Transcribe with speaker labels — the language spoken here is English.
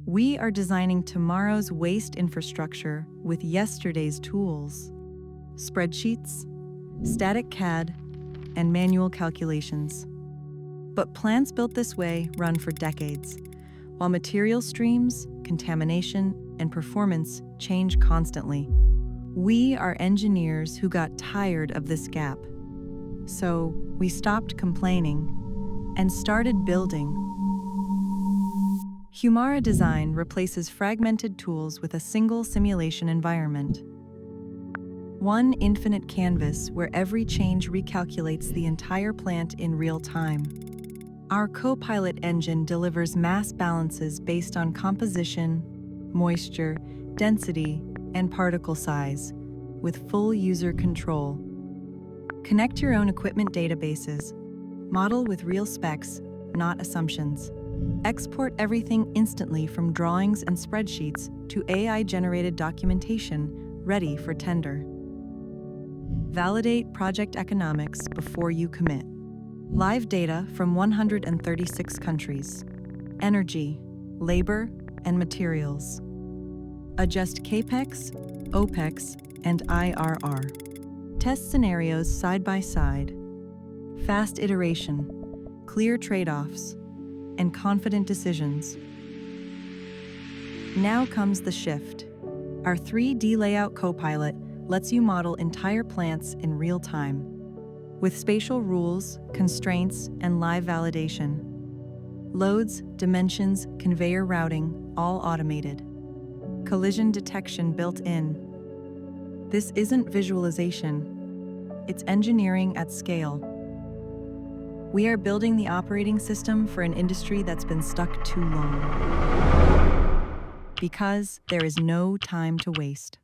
Speaker 1: We are designing tomorrow's waste infrastructure with yesterday's tools: spreadsheets, static CAD, and manual calculations. But plants built this way run for decades, while material streams, contamination, and performance change constantly. We are engineers who got tired of this gap. So we stopped complaining and started building. Humara design replaces fragmented tools with a single simulation environment. One infinite canvas where every change recalculates the entire plant in real time. Our Copilot engine delivers mass balances based on composition, moisture, density, and particle size, with full user control. Connect your own equipment databases. Model with real specs, not assumptions. Export everything instantly from drawings and spreadsheets to AI-generated documentation ready for tender. Validate project economics before you commit. Live data from 136 countries. Energy, labor, and materials. Adjust CAPEX, OPEX, and IRR. Test scenarios side by side. Fast iteration, clear trade-offs, and confident decisions. Now comes the shift. Our 3D layout Copilot lets you model entire plants in real time, with spatial rules, constraints, and live validation. Loads, dimensions, conveyor routing, all automated. Collision detection built in. This isn't visualization, it's engineering at scale. We are building the operating system for an industry that's been stuck too long. Because there is no time to waste.